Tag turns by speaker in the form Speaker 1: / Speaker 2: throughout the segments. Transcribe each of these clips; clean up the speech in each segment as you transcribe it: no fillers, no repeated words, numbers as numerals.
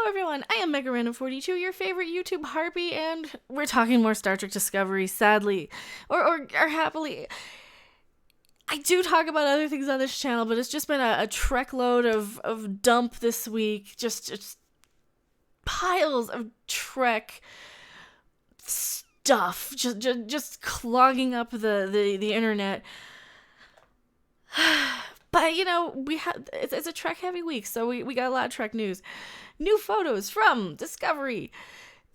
Speaker 1: Hello everyone, I am Mecha 42, your favorite YouTube harpy, and we're talking more Star Trek Discovery, sadly, or happily. I do talk about other things on this channel, but it's just been a Trek load of dump this week, just piles of Trek stuff, just clogging up the internet. But, you know, it's a Trek heavy week, so we got a lot of Trek news. New photos from Discovery.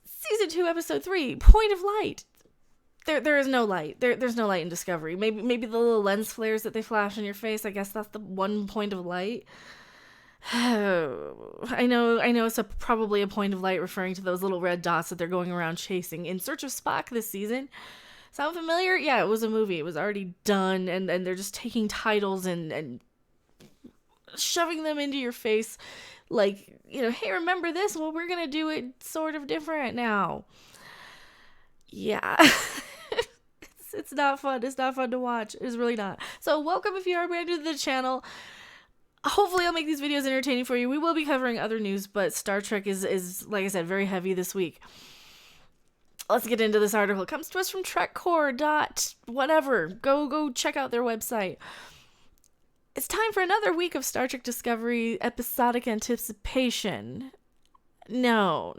Speaker 1: Season 2, Episode 3, Point of Light. There is no light. There's no light in Discovery. Maybe the little lens flares that they flash in your face, I guess that's the one point of light. I know it's probably a point of light referring to those little red dots that they're going around chasing in search of Spock this season. Sound familiar? Yeah, it was a movie. It was already done, and they're just taking titles and shoving them into your face like, you know, hey, remember this? Well, we're going to do it sort of different now. Yeah. It's not fun. It's not fun to watch. It's really not. So welcome if you are brand new to the channel. Hopefully I'll make these videos entertaining for you. We will be covering other news, but Star Trek is like I said, very heavy this week. Let's get into this article. It comes to us from TrekCore.whatever. Go check out their website. It's time for another week of Star Trek Discovery episodic anticipation. No.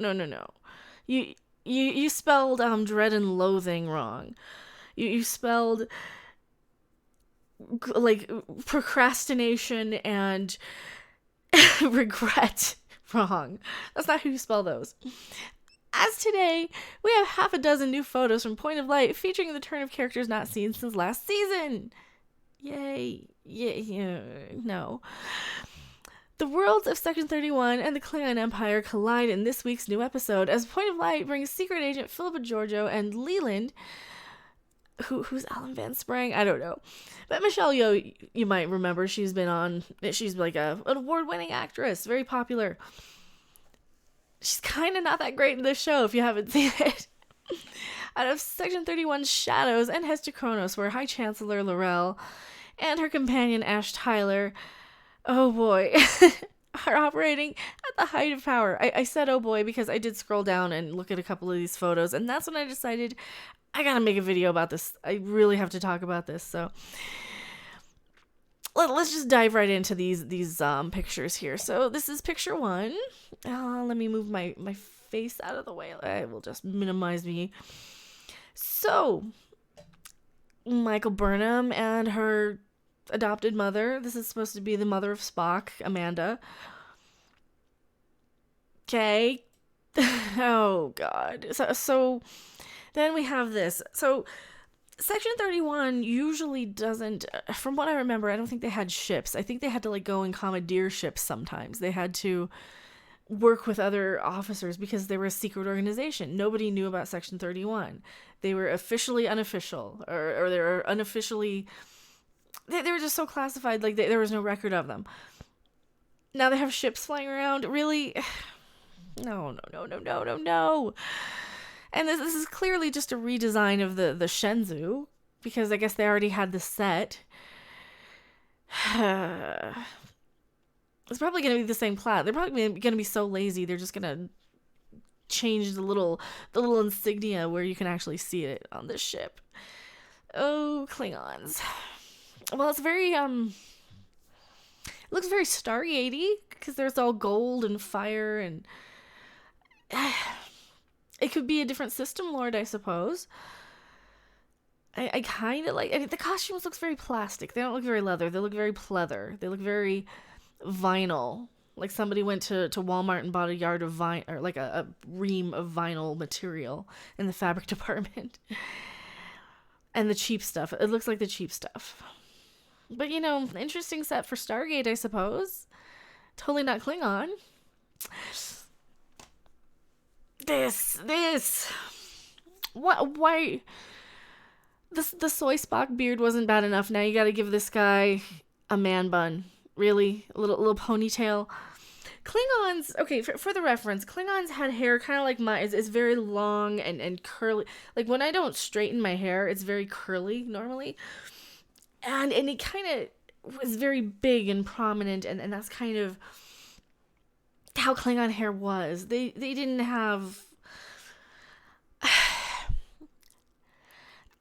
Speaker 1: You spelled dread and loathing wrong. You spelled like procrastination and regret wrong. That's not how you spell those. As today, we have half a dozen new photos from Point of Light featuring the turn of characters not seen since last season. Yay. Yeah, no. The worlds of Section 31 and the Klingon Empire collide in this week's new episode as Point of Light brings secret agent Philippa Georgiou and Leland, who's Alan Van Sprang? I don't know. But Michelle Yeoh, you might remember, she's like an award-winning actress, very popular. She's kind of not that great in this show if you haven't seen it. Out of Section 31's shadows and Hester Kronos, where High Chancellor L'Rell and her companion Ash Tyler, oh boy, are operating at the height of power. I said oh boy because I did scroll down and look at a couple of these photos, and that's when I decided I gotta make a video about this. I really have to talk about this, so let's just dive right into these pictures here. So this is picture 1. Let me move my face out of the way. I will just minimize me. So Michael Burnham and her adopted mother. This is supposed to be the mother of Spock, Amanda. Okay. Oh god. So then we have this. So Section 31 usually doesn't, from what I remember, I don't think they had ships. I think they had to like go and commandeer ships sometimes. They had to work with other officers because they were a secret organization. Nobody knew about Section 31. They were officially unofficial, or they were unofficially, they were just so classified, like there was no record of them. Now they have ships flying around. Really? No. And this is clearly just a redesign of the Shenzhou, because I guess they already had the set. It's probably going to be the same plot. They're probably going to be so lazy, they're just going to change the little insignia where you can actually see it on this ship. Oh, Klingons. Well, it's very, it looks very Stargate-y, because there's all gold and fire, and it could be a different system lord, I suppose. I kind of like, the costumes looks very plastic. They don't look very leather. They look very pleather. They look very vinyl. Like somebody went to Walmart and bought a yard of vinyl, or like a ream of vinyl material in the fabric department. And the cheap stuff. It looks like the cheap stuff. But, you know, interesting set for Stargate, I suppose. Totally not Klingon. This. What? Why? The soy Spock beard wasn't bad enough. Now you gotta give this guy a man bun. Really? A little ponytail. Klingons, okay, for the reference, Klingons had hair kind of like mine. It's very long and curly. Like, when I don't straighten my hair, it's very curly normally. And it kind of was very big and prominent, and that's kind of how Klingon hair was. They didn't have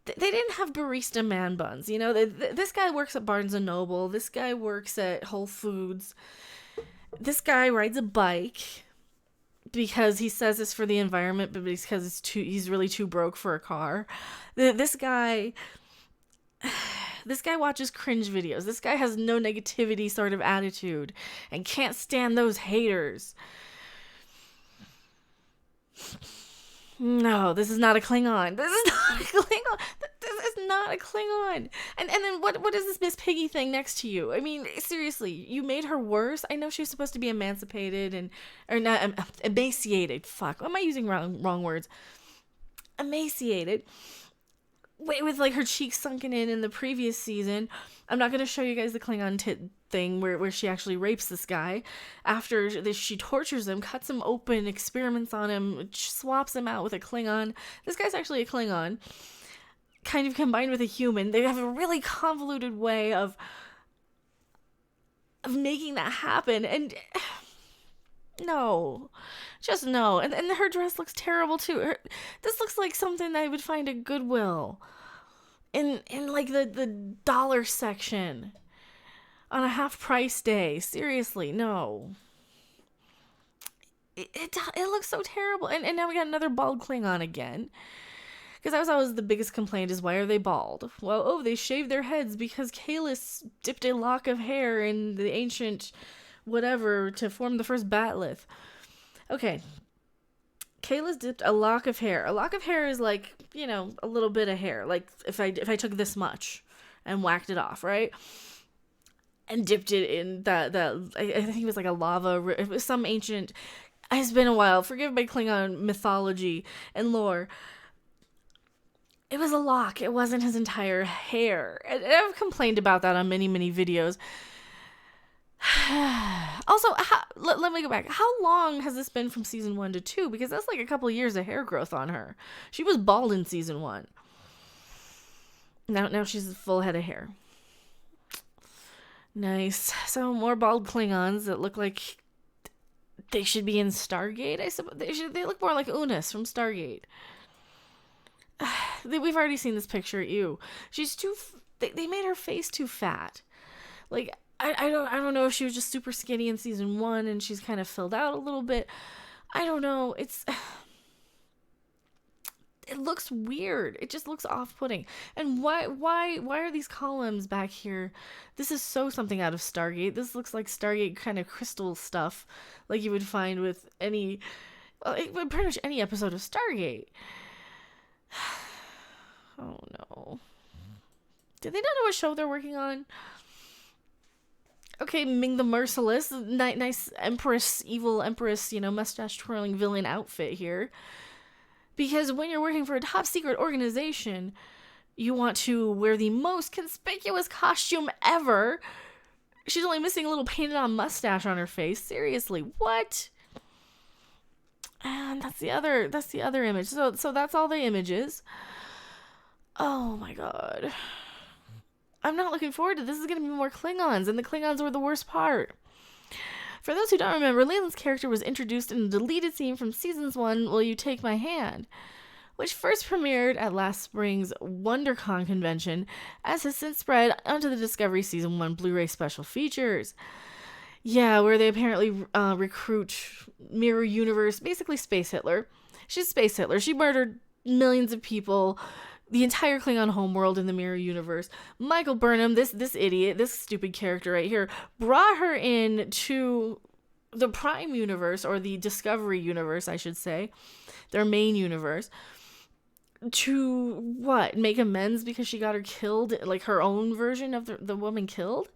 Speaker 1: they didn't have barista man buns. You know, this guy works at Barnes and Noble. This guy works at Whole Foods. This guy rides a bike because he says it's for the environment, but because he's really too broke for a car. This guy watches cringe videos. This guy has no negativity sort of attitude and can't stand those haters. No, this is not a Klingon. This is not a Klingon. This is not a Klingon. And then what is this Miss Piggy thing next to you? I mean, seriously, you made her worse. I know she was supposed to be emancipated or not emaciated. Fuck, am I using wrong words? Emaciated. With like her cheeks sunken in the previous season. I'm not going to show you guys the Klingon tit thing where she actually rapes this guy. After this, she tortures him, cuts him open, experiments on him, swaps him out with a Klingon. This guy's actually a Klingon, kind of combined with a human. They have a really convoluted way of making that happen, and no, just no. And her dress looks terrible too. This looks like something I would find at Goodwill in like the dollar section on a half price day. Seriously, no. It looks so terrible. And now we got another bald Klingon again. Because that was always the biggest complaint, is why are they bald? Well, they shaved their heads because Kalis dipped a lock of hair in the ancient whatever to form the first bat'leth. Okay. Kalis dipped a lock of hair. A lock of hair is like, you know, a little bit of hair. Like if I took this much and whacked it off, right? And dipped it in that I think it was like a lava. It was some ancient. It's been a while. Forgive my Klingon mythology and lore. It was a lock. It wasn't his entire hair. And I've complained about that on many, many videos. Also, let me go back. How long has this been from season 1 to 2? Because that's like a couple of years of hair growth on her. She was bald in season 1. Now she's a full head of hair. Nice. So more bald Klingons that look like they should be in Stargate. I suppose they look more like Unis from Stargate. We've already seen this picture. Ew. She's too. They made her face too fat. Like I don't know if she was just super skinny in season 1 and she's kind of filled out a little bit. I don't know. It looks weird. It just looks off-putting. And why are these columns back here? This is so something out of Stargate. This looks like Stargate kind of crystal stuff, like you would find with pretty much any episode of Stargate. Oh no. Did they not know what show they're working on? Okay, Ming the Merciless, nice evil empress, mustache twirling villain outfit here. Because when you're working for a top secret organization, you want to wear the most conspicuous costume ever. She's only missing a little painted on mustache on her face. Seriously, what? And that's the other image. So that's all the images. Oh my god. I'm not looking forward to this. This is going to be more Klingons, and the Klingons were the worst part. For those who don't remember, Leland's character was introduced in a deleted scene from seasons 1, Will You Take My Hand?, which first premiered at last spring's WonderCon convention, as has since spread onto the Discovery Season 1 Blu-ray special features. Yeah, where they apparently recruit Mirror Universe, basically Space Hitler. She's Space Hitler. She murdered millions of people, the entire Klingon homeworld in the Mirror Universe. Michael Burnham, this idiot, this stupid character right here, brought her in to the Prime Universe, or the Discovery Universe, I should say, their main universe, to, what, make amends because she got her killed, like her own version of the woman killed?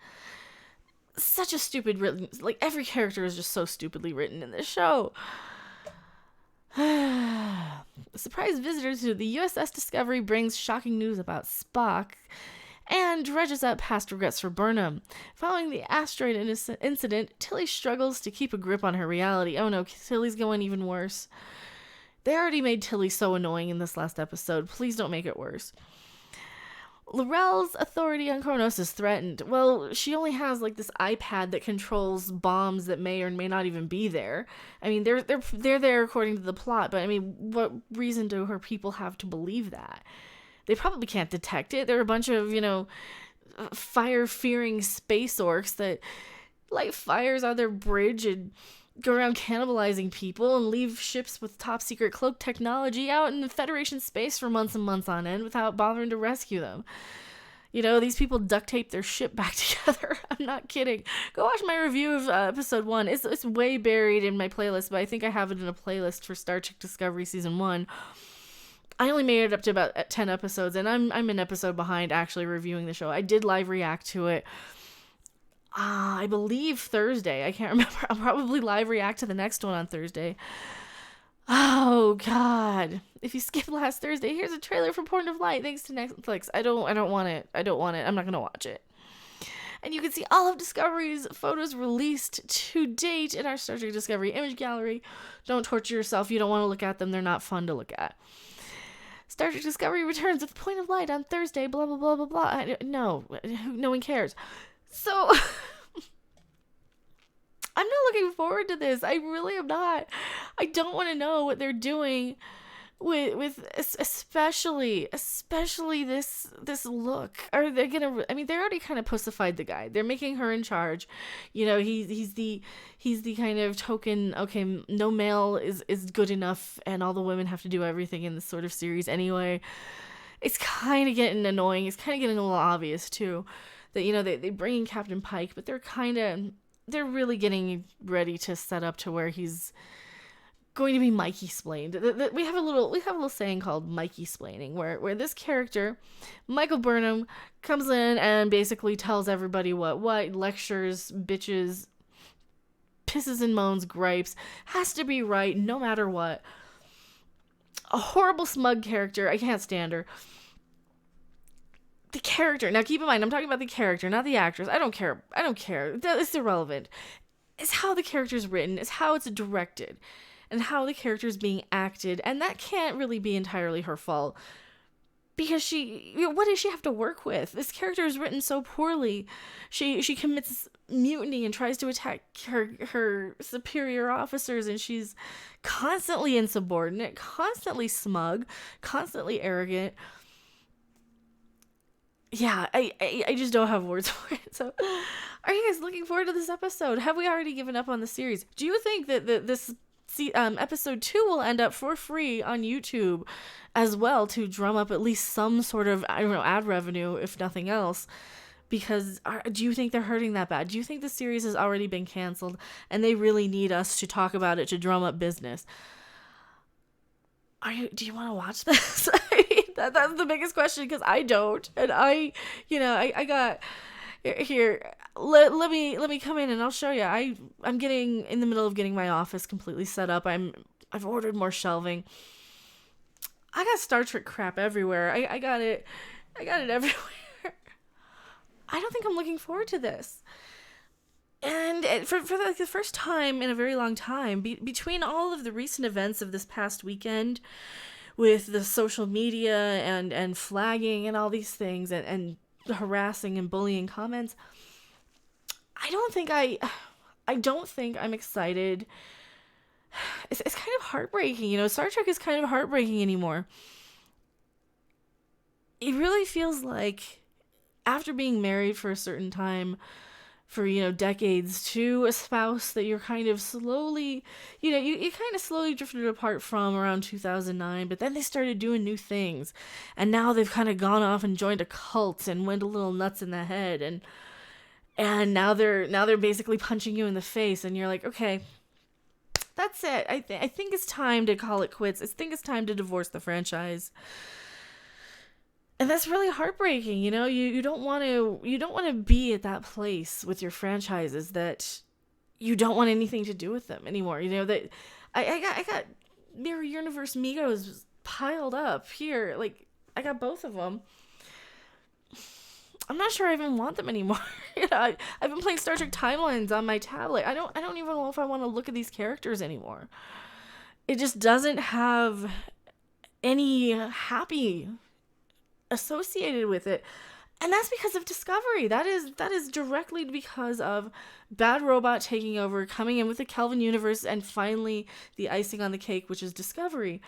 Speaker 1: Such a stupid written, like every character is just so stupidly written in this show. Surprise visitors to the USS Discovery brings shocking news about Spock and dredges up past regrets for Burnham. Following the asteroid incident, Tilly struggles to keep a grip on her reality. Oh no, Tilly's going even worse. They already made Tilly so annoying in this last episode. Please don't make it worse. L'Rell's authority on Kronos is threatened. Well, she only has like this iPad that controls bombs that may or may not even be there. I mean, they're there according to the plot, but I mean, what reason do her people have to believe that? They probably can't detect it. They're a bunch of, fire-fearing space orcs that light fires on their bridge and go around cannibalizing people and leave ships with top-secret cloak technology out in the Federation space for months and months on end without bothering to rescue them. These people duct tape their ship back together. I'm not kidding. Go watch my review of episode 1. It's way buried in my playlist, but I think I have it in a playlist for Star Trek Discovery Season 1. I only made it up to about 10 episodes, and I'm an episode behind actually reviewing the show. I did live react to it, I believe Thursday. I can't remember. I'll probably live react to the next one on Thursday. Oh, God. If you skip last Thursday, here's a trailer for Point of Light, thanks to Netflix. I don't want it. I'm not going to watch it. And you can see all of Discovery's photos released to date in our Star Trek Discovery image gallery. Don't torture yourself. You don't want to look at them. They're not fun to look at. Star Trek Discovery returns with Point of Light on Thursday, blah, blah, blah, blah, blah. No one cares. So, I'm not looking forward to this. I really am not. I don't want to know what they're doing with especially this look. Are they gonna? I mean, they already kind of pussified the guy. They're making her in charge. He's the kind of token. Okay, no male is good enough, and all the women have to do everything in this sort of series anyway. It's kind of getting annoying. It's kind of getting a little obvious too. That they bring in Captain Pike, but they're really getting ready to set up to where he's going to be Mikey-splained. We have a little saying called Mikey-splaining, where this character, Michael Burnham, comes in and basically tells everybody what lectures, bitches, pisses and moans, gripes, has to be right no matter what. A horrible smug character. I can't stand her. The character. Now, keep in mind, I'm talking about the character, not the actress. I don't care. It's irrelevant. It's how the character's written. It's how it's directed. And how the character's being acted. And that can't really be entirely her fault. Because what does she have to work with? This character is written so poorly. She commits mutiny and tries to attack her superior officers. And she's constantly insubordinate, constantly smug, constantly arrogant. Yeah, I just don't have words for it. So, are you guys looking forward to this episode? Have we already given up on the series? Do you think that this episode 2 will end up for free on YouTube as well to drum up at least some sort of, ad revenue, if nothing else? Because do you think they're hurting that bad? Do you think the series has already been canceled and they really need us to talk about it to drum up business? Do you want to watch this? I mean, that's the biggest question, because I don't. And I got here. Let me come in and I'll show you. I'm getting in the middle of getting my office completely set up. I've ordered more shelving. I got Star Trek crap everywhere. I got it everywhere. I don't think I'm looking forward to this. And for the first time in a very long time, between all of the recent events of this past weekend, with the social media and flagging and all these things and harassing and bullying comments, I don't think I'm excited. It's kind of heartbreaking, Star Trek is kind of heartbreaking anymore. It really feels like after being married for a certain time, for, decades, to a spouse that you're kind of slowly, you kind of slowly drifted apart from around 2009, but then they started doing new things, and now they've kind of gone off and joined a cult and went a little nuts in the head, and now they're basically punching you in the face, and you're like, okay, that's it. I think it's time to call it quits. I think it's time to divorce the franchise. And that's really heartbreaking, you don't want to be at that place with your franchises that you don't want anything to do with them anymore. That I got Mirror Universe Migos piled up here. Like, I got both of them. I'm not sure I even want them anymore. I've been playing Star Trek Timelines on my tablet. I don't even know if I want to look at these characters anymore. It just doesn't have any happy associated with it. And that's because of Discovery. That is directly because of Bad Robot taking over, coming in with the Kelvin universe, and finally the icing on the cake, which is Discovery,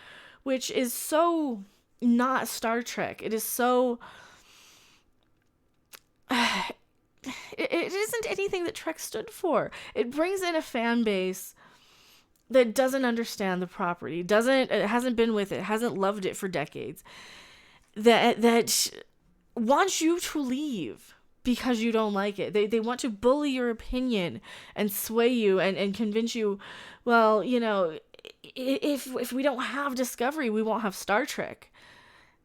Speaker 1: which is so not Star Trek. It is so it isn't anything that Trek stood for. It brings in a fan base that doesn't understand the property, it hasn't been with it, hasn't loved it for decades, that wants you to leave because you don't like it. They want to bully your opinion and sway you and convince you, well, you know, if we don't have Discovery, we won't have Star Trek.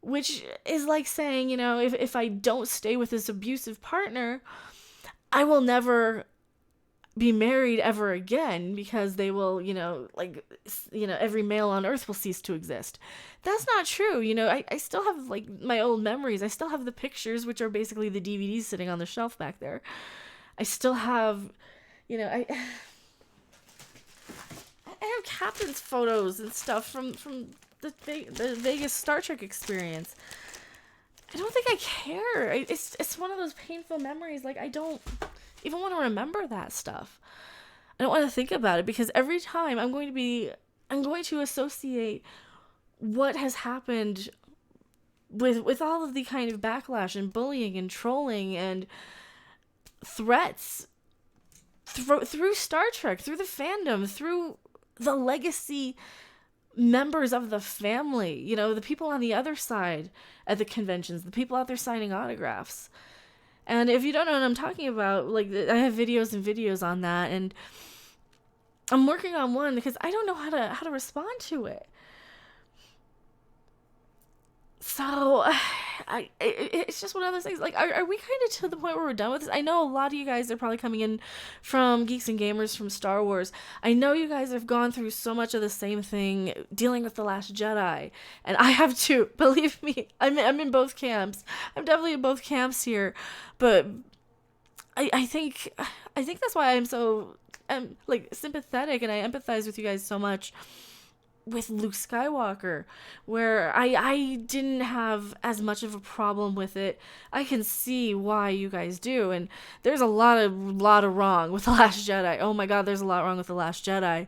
Speaker 1: Which is like saying, you know, if I don't stay with this abusive partner, I will never be married ever again, because they will, you know, like, you know, every male on Earth will cease to exist. That's not true. You know, I still have, like, my old memories. I still have the pictures, which are basically the DVDs sitting on the shelf back there. I still have, you know, I have captain's photos and stuff from the Vegas Star Trek experience. I don't think I care. It's one of those painful memories. Like, I don't even want to remember that stuff. I don't want to think about it, because every time I'm going to associate what has happened with all of the kind of backlash and bullying and trolling and threats through Star Trek, through the fandom, through the legacy members of the family, you know, the people on the other side at the conventions, the people out there signing autographs. And if you don't know what I'm talking about, like, I have videos and videos on that, and I'm working on one because I don't know how to respond to it. So it's just one of those things. Like, are we kind of to the point where we're done with this? I know a lot of you guys are probably coming in from Geeks and Gamers, from Star Wars. I know you guys have gone through so much of the same thing dealing with The Last Jedi, and I have too. Believe me, I'm in both camps. I'm definitely in both camps here, but I think that's why I'm so like sympathetic, and I empathize with you guys so much with Luke Skywalker, where I didn't have as much of a problem with it. I can see why you guys do, and there's a lot of wrong with The Last Jedi. Oh my god, there's a lot wrong with The Last Jedi.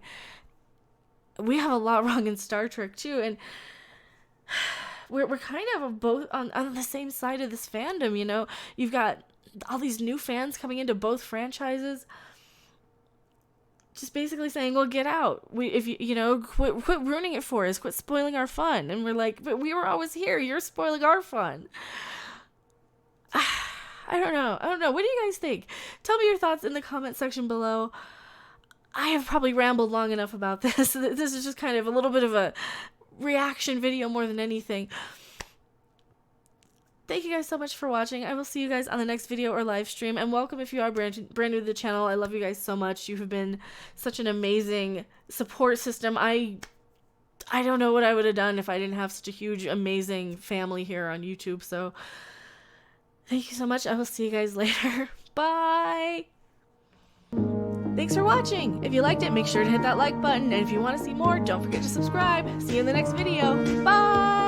Speaker 1: We have a lot wrong in Star Trek too, and we're kind of both on the same side of this fandom, you know? You've got all these new fans coming into both franchises, just basically saying, well, get out. If you know, quit ruining it for us. Quit spoiling our fun. And we're like, but we were always here. You're spoiling our fun. I don't know. What do you guys think? Tell me your thoughts in the comment section below. I have probably rambled long enough about this. This is just kind of a little bit of a reaction video more than anything. Thank you guys so much for watching. I will see you guys on the next video or live stream. And welcome if you are brand new to the channel. I love you guys so much. You have been such an amazing support system. I don't know what I would have done if I didn't have such a huge, amazing family here on YouTube. So thank you so much. I will see you guys later. Bye. Thanks for watching. If you liked it, make sure to hit that like button. And if you want to see more, don't forget to subscribe. See you in the next video. Bye.